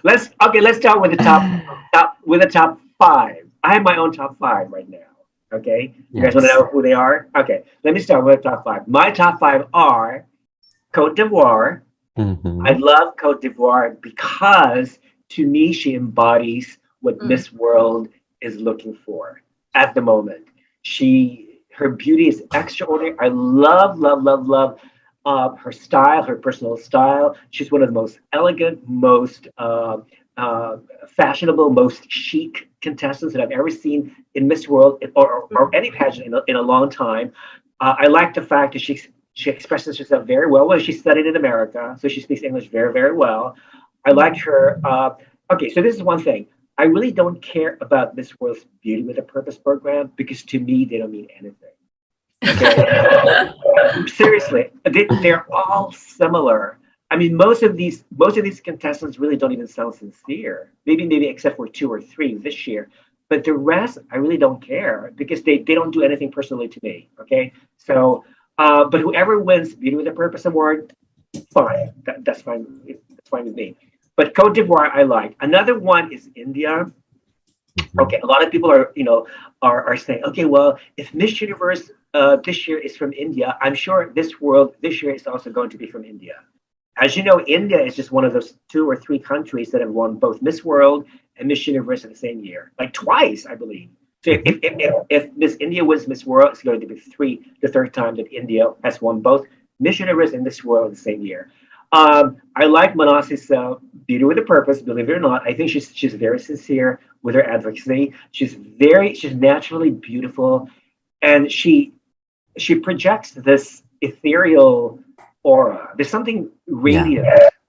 Let's start with the top five. I have my own top five right now. Okay, you guys want to Yes. know who they are? Okay, let me start with the top five. My top five are Cote d'Ivoire. I Mm-hmm. love Cote d'Ivoire because to me she embodies what Mm. Miss World is looking for at the moment. Her beauty is extraordinary. I love, love, love, love her style, her personal style. She's one of the most elegant, most uh, fashionable, most chic contestants that I've ever seen in Miss World or any pageant in a long time. I like the fact that she expresses herself very well. Well, she studied in America, so she speaks English very, very well. I like Mm. her. Okay, so this is one thing. I really don't care about Miss World's Beauty with a Purpose program because to me they don't mean anything. Okay, seriously, they're all similar. I mean, most of these contestants really don't even sound sincere. Maybe except for two or three this year, but the rest I really don't care because they don't do anything personally to me. Okay, so but whoever wins Beauty with a Purpose award, fine, that's fine. That's fine with me. But Cote d'Ivoire, I like. Another one is India. Mm-hmm. Okay, a lot of people are saying, okay, well, if Miss Universe this year is from India, I'm sure this world this year is also going to be from India. As you know, India is just one of those two or three countries that have won both Miss World and Miss Universe in the same year, like twice, I believe. So Mm-hmm. if Miss India wins Miss World, it's going to be the third time that India has won both Miss Universe and Miss World in the same year. I like Manasi's Beauty with a Purpose. Believe it or not, I think she's very sincere with her advocacy. She's naturally beautiful, and she projects this ethereal aura. There's something Yeah. radiant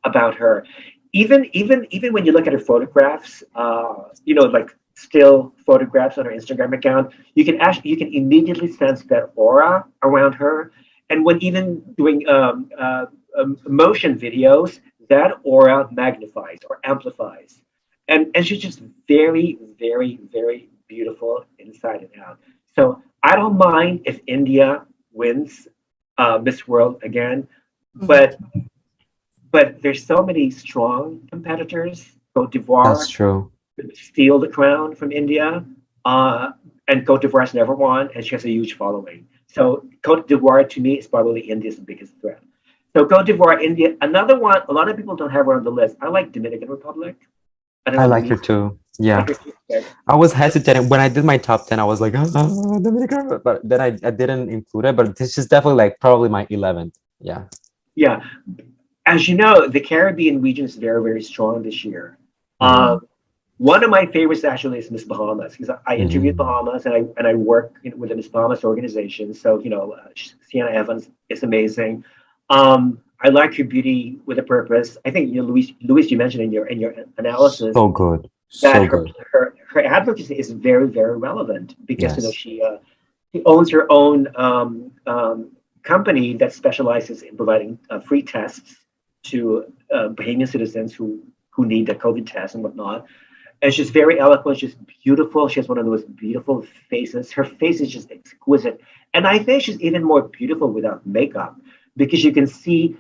about her. Even when you look at her photographs, like still photographs on her Instagram account, you can immediately sense that aura around her. And when even doing motion videos, that aura magnifies or amplifies. And she's just very, very, very beautiful inside and out. So I don't mind if India wins Miss World again, Mhm. but there's so many strong competitors. Cote That's d'Ivoire true. could steal the crown from India, uh, and Cote d'Ivoire has never won, and she has a huge following. So Cote d'Ivoire to me is probably India's biggest threat. So Cote d'Ivoire, India. Another one, a lot of people don't have her on the list. I like Dominican Republic. I don't I know, like her Luis. too. I Yeah. like her too. Okay. I was hesitating when I did my top 10. I was like, Dominican, but then I didn't include it. But this is definitely like probably my 11th. Yeah. Yeah, as you know, the Caribbean region is very, very strong this year. Um, Mm. Mm. one of my favorites actually is Miss Bahamas because I interviewed Mm. Bahamas and I work with the Miss Bahamas organization. So Sienna Evans is amazing. I like her beauty with a purpose. I think Luis, you mentioned in your analysis So good. that So good. her advocacy is very, very relevant because Yes. she owns her own company that specializes in providing free tests to Bahamian citizens who need a COVID test and whatnot. And she's very eloquent. She's beautiful. She has one of those beautiful faces. Her face is just exquisite. And I think she's even more beautiful without makeup because you can see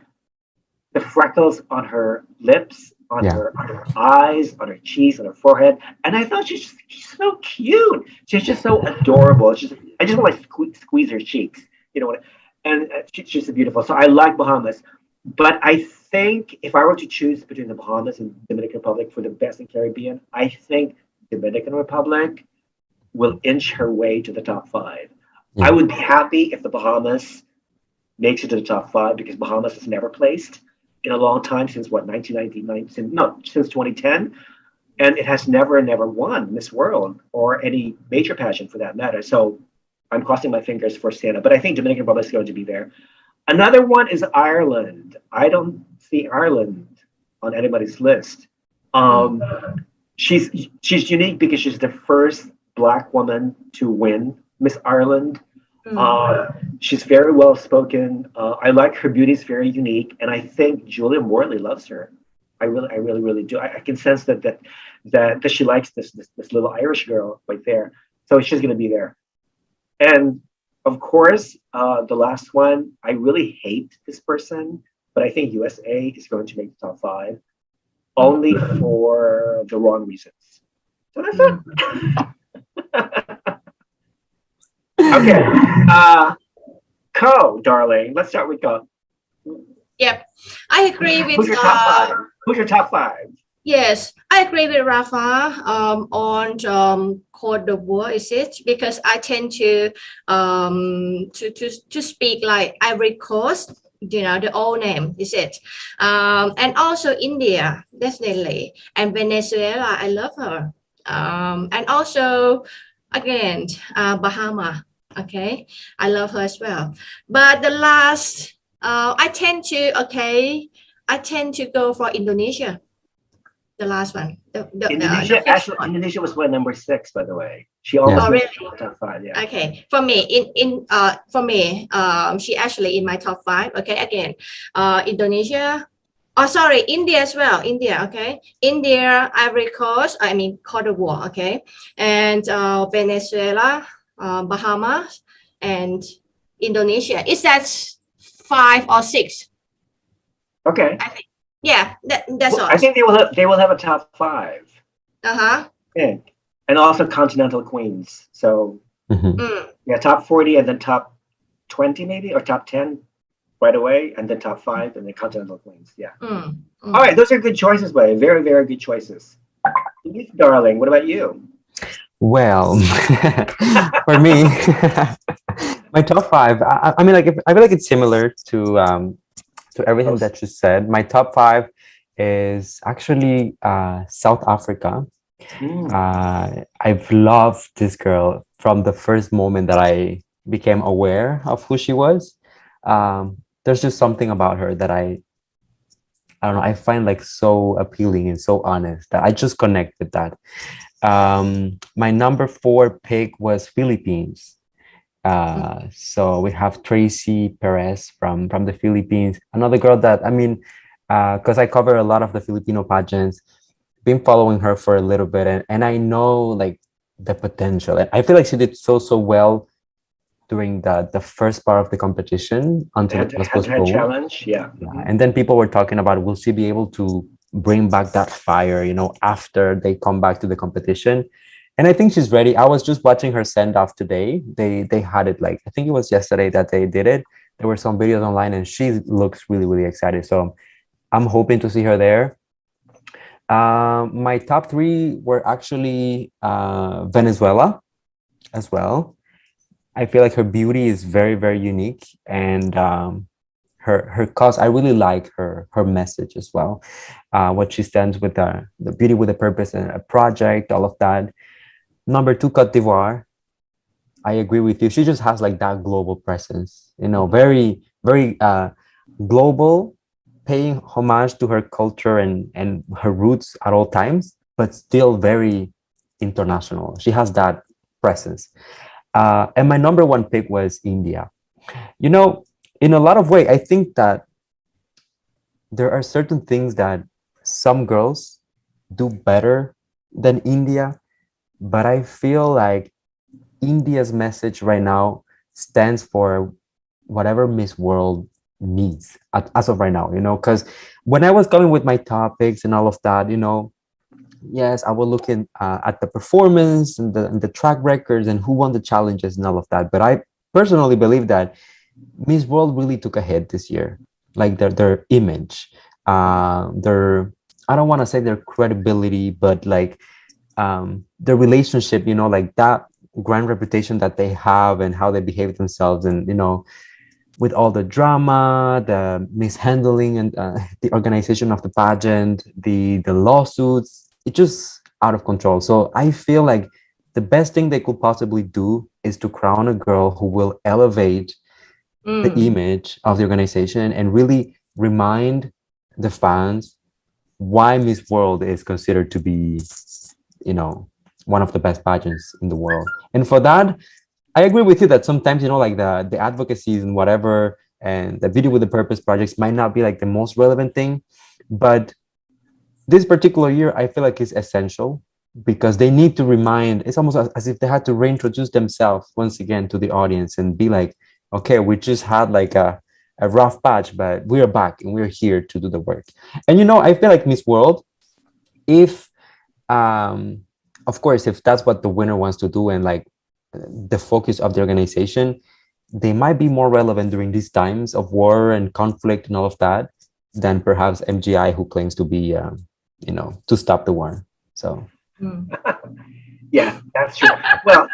the freckles on her lips, Yeah. on her eyes, on her cheeks, on her forehead. And I thought she's so cute. She's just so adorable. I just want to squeeze her cheeks, you know what? And she's so beautiful. So I like Bahamas, but I think if I were to choose between the Bahamas and Dominican Republic for the best in Caribbean, I think Dominican Republic will inch her way to the top five. I Yeah. would be happy if the Bahamas makes it to the top five because Bahamas has never placed in a long time since what 1999 since 2010, and it has never won Miss World or any major pageant for that matter. So I'm crossing my fingers for Santa, but I think Dominican Republic is going to be there. Another one is Ireland. I don't see Ireland on anybody's list. Mm. Um, she's she's unique because she's the first Black woman to win Miss Ireland. Mm. uh, she's very well spoken. I like her beauty is very unique, and I think Julia Morley loves her. I really, really do. I can sense that she likes this little Irish girl right there. So she's going to be there. And of course, the last one. I really hate this person, but I think USA is going to make the top five. only for the wrong reasons. So that's it. Okay. Darling. Let's start with Co. Yep, I agree with Who's your top five? Who's your top five? yes, I agree with Rafa on code the war, is it? Because I tend to speak like Ivory Coast, the old name, is it? And also India, definitely, and Venezuela. I love her. And also again, Bahama. Okay, I love her as well. But the last, I tend to go for Indonesia, the last one, the first one. Indonesia was my number 6, by the way. She Yeah. almost Oh, made really? the top 5. Yeah. Okay. For me, she actually in my top 5. Okay. Again, Indonesia. Oh, sorry, India as well. India. Okay. India, Ivory Coast. I mean, Cote d'Ivoire. Okay. And Venezuela, Bahamas, and Indonesia. Is that 5 or 6? Okay. I think. Yeah. That's all. I think they will have a top 5. Uh-huh. Yeah. And also continental queens. So Mhm. yeah, top 40 and then top 20 maybe, or top 10 right away, and then top 5 and then continental queens. Yeah. All right, those are good choices, buddy. Very, very good choices. Darling, what about you? Well, for me, my top five. I mean, like, I feel like it's similar to everything that you said. My top five is actually South Africa. I've loved this girl from the first moment that I became aware of who she was. There's just something about her that I don't know, I find like so appealing and so honest that I just connect with that. My number 4 pick was Philippines. So we have Tracy Perez from the Philippines, another girl that, I mean, because I cover a lot of the Filipino pageants, been following her for a little bit, and I know like the potential, and I feel like she did so well during the first part of the competition until it was postponed. Challenge, yeah. And then people were talking about, will she be able to bring back that fire, after they come back to the competition? And I think she's ready. I was just watching her send off today. They had it, like, I think it was yesterday that they did it. There were some videos online, and she looks really excited. So I'm hoping to see her there. My top 3 were actually Venezuela as well. I feel like her beauty is very unique, and her cause. I really like her message as well. What she stands with, the beauty with a purpose and a project, all of that. Number 2, Cote d'Ivoire. I agree with you. She just has like that global presence, very global, paying homage to her culture and her roots at all times, but still very international. She has that presence. And my number 1 pick was India. In a lot of ways, I think that there are certain things that some girls do better than India, but I feel like India's message right now stands for whatever Miss World needs as of right now, because when I was going with my topics and all of that, yes, I will look at the performance and the track records and who won the challenges and all of that. But I personally believe that Miss World really took a hit this year, like their image, their, I don't want to say their credibility, but like their relationship, like that grand reputation that they have and how they behave themselves, and with all the drama, the mishandling, and the organization of the pageant, the lawsuits, it's just out of control. So I feel like the best thing they could possibly do is to crown a girl who will elevate the image of the organization and really remind the fans why Miss World is considered to be, one of the best pageants in the world. And for that, I agree with you that sometimes, like the advocacies and whatever, and the video with the purpose projects might not be like the most relevant thing, but this particular year, I feel like it's essential because they need to remind, it's almost as if they had to reintroduce themselves once again to the audience and be like, okay, we just had like a rough patch, but we're back and we're here to do the work. And, I feel like Miss World, if of course, if that's what the winner wants to do and like the focus of the organization, they might be more relevant during these times of war and conflict and all of that than perhaps MGI, who claims to be, to stop the war. So, Yeah, that's true. Well,